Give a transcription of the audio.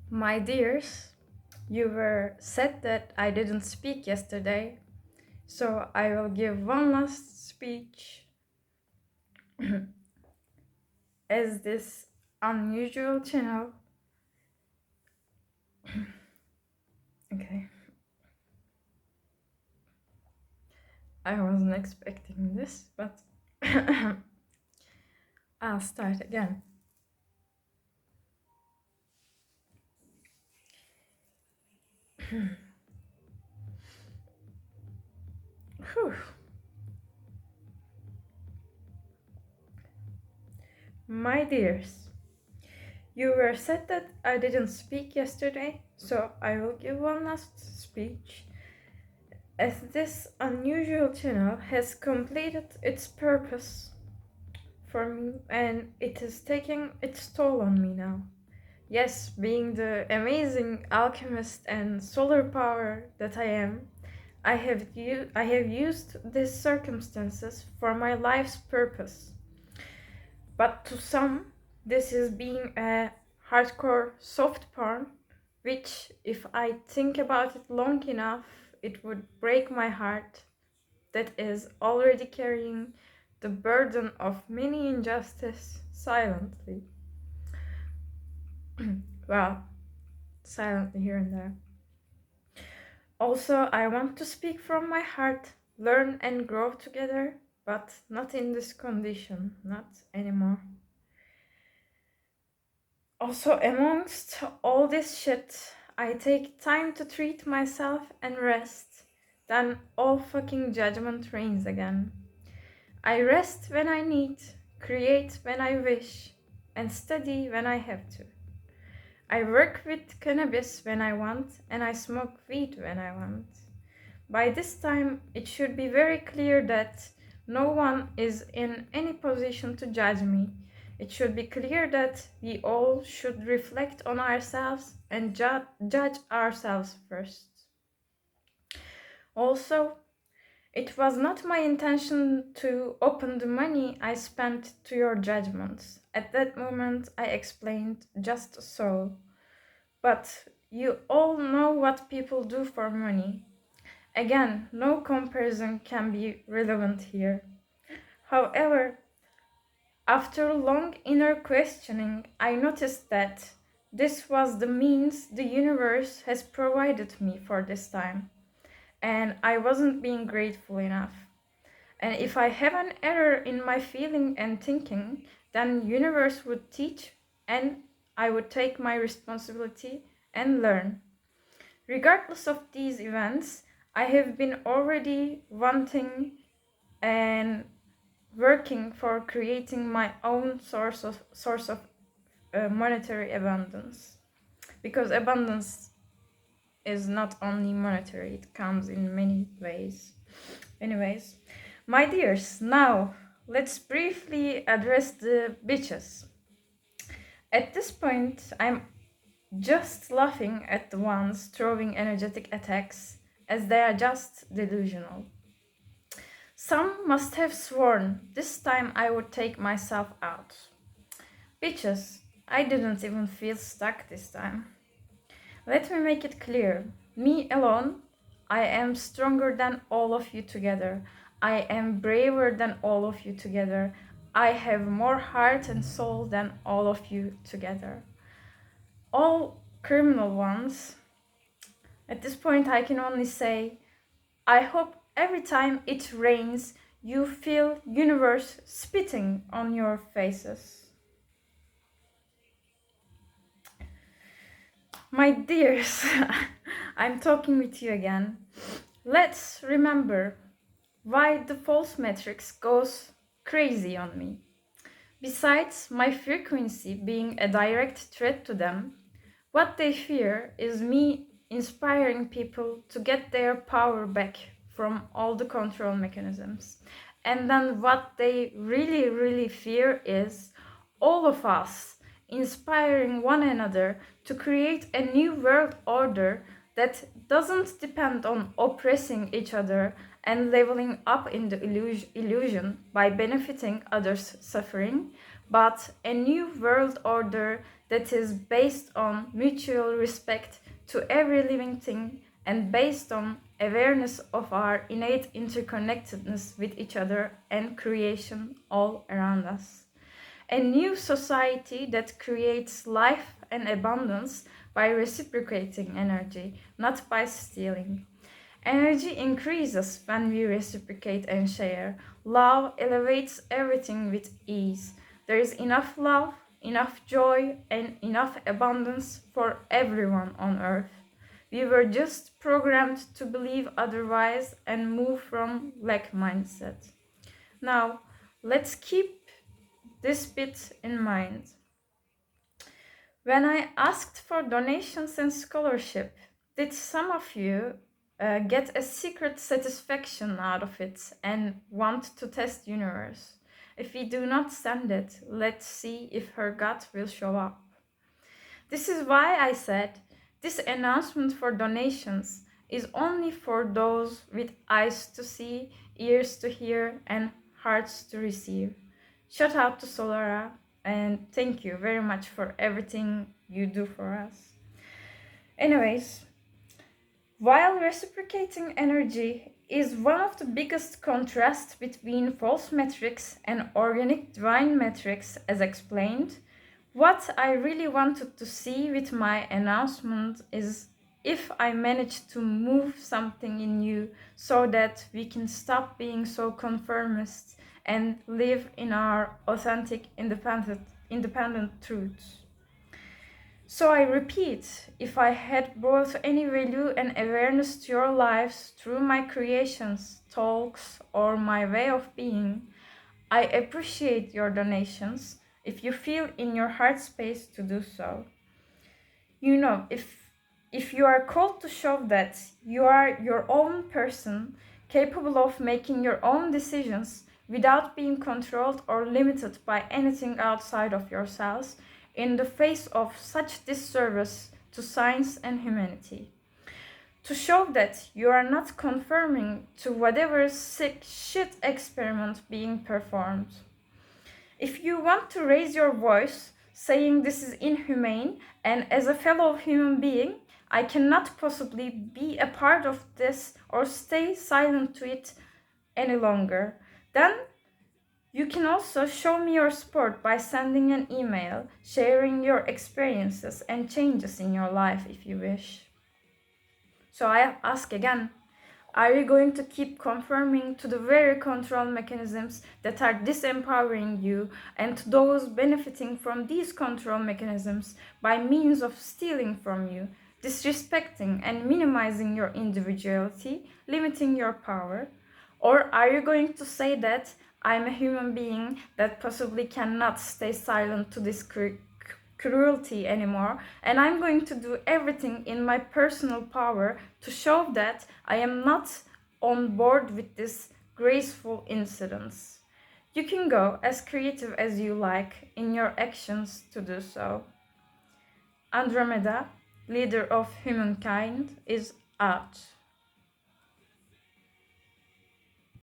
My dears, you were sad that I didn't speak yesterday, so I will give one last speech as this unusual channel. Okay, I wasn't expecting this, but I'll start again. Whew. My dears, you were sad that I didn't speak yesterday, so I will give one last speech as this unusual channel has completed its purpose for me and it is taking its toll on me now. Yes, being the amazing alchemist and solar power that I am, I have used these circumstances for my life's purpose. But to some, this is being a hardcore soft porn, which, if I think about it long enough, it would break my heart that is already carrying the burden of many injustice silently. Well, silently here and there. Also, I want to speak from my heart, learn and grow together, but not in this condition, not anymore. Also, amongst all this shit, I take time to treat myself and rest, then all fucking judgment reigns again. I rest when I need, create when I wish, and study when I have to. I work with cannabis when I want, and I smoke weed when I want. By this time, it should be very clear that no one is in any position to judge me. It should be clear that we all should reflect on ourselves and judge ourselves first. Also, it was not my intention to open the money I spent to your judgments. At that moment, I explained just so. But you all know what people do for money. Again, no comparison can be relevant here. However, after long inner questioning, I noticed that this was the means the universe has provided me for this time, and I wasn't being grateful enough. And if I have an error in my feeling and thinking, then universe would teach and I would take my responsibility and learn. Regardless of these events, I have been already wanting and working for creating my own source of monetary abundance, because abundance is not only monetary, it comes in many ways. Anyways, my dears, now let's briefly address the bitches. At this point, I'm just laughing at the ones throwing energetic attacks, as they are just delusional. Some must have sworn this time I would take myself out. Bitches, I didn't even feel stuck this time. Let me make it clear. Me alone, I am stronger than all of you together. I am braver than all of you together. I have more heart and soul than all of you together. All criminal ones. At this point, I can only say, I hope every time it rains, you feel universe spitting on your faces. My dears, I'm talking with you again. Let's remember why the false matrix goes crazy on me. Besides my frequency being a direct threat to them, what they fear is me inspiring people to get their power back from all the control mechanisms. And then what they really, really fear is all of us inspiring one another to create a new world order that doesn't depend on oppressing each other and leveling up in the illusion by benefiting others' suffering, but a new world order that is based on mutual respect to every living thing and based on awareness of our innate interconnectedness with each other and creation all around us. A new society that creates life and abundance by reciprocating energy, not by stealing. Energy increases when we reciprocate and share. Love elevates everything with ease. There is enough love, enough joy, and enough abundance for everyone on earth. We were just programmed to believe otherwise and move from lack mindset. Now, let's keep this bit in mind. When I asked for donations and scholarship, did some of you get a secret satisfaction out of it and want to test universe? If we do not send it, let's see if her gut will show up. This is why I said this announcement for donations is only for those with eyes to see, ears to hear, and hearts to receive. Shout out to Solara and thank you very much for everything you do for us. Anyways, while reciprocating energy is one of the biggest contrasts between false metrics and organic divine metrics as explained, what I really wanted to see with my announcement is if I manage to move something in you so that we can stop being so conformist and live in our authentic, independent truths. So I repeat, if I had brought any value and awareness to your lives through my creations, talks, or my way of being, I appreciate your donations if you feel in your heart space to do so. You know, if you are called to show that you are your own person, capable of making your own decisions without being controlled or limited by anything outside of yourselves, in the face of such disservice to science and humanity. To show that you are not conforming to whatever sick shit experiment being performed. If you want to raise your voice, saying this is inhumane, and as a fellow human being, I cannot possibly be a part of this or stay silent to it any longer, then you can also show me your support by sending an email, sharing your experiences and changes in your life if you wish. So I ask again, are you going to keep conforming to the very control mechanisms that are disempowering you and to those benefiting from these control mechanisms by means of stealing from you, disrespecting and minimizing your individuality, limiting your power? Or are you going to say that I'm a human being that possibly cannot stay silent to this cruelty anymore, and I'm going to do everything in my personal power to show that I am not on board with this graceful incidents? You can go as creative as you like in your actions to do so. Andromeda, leader of humankind, is out.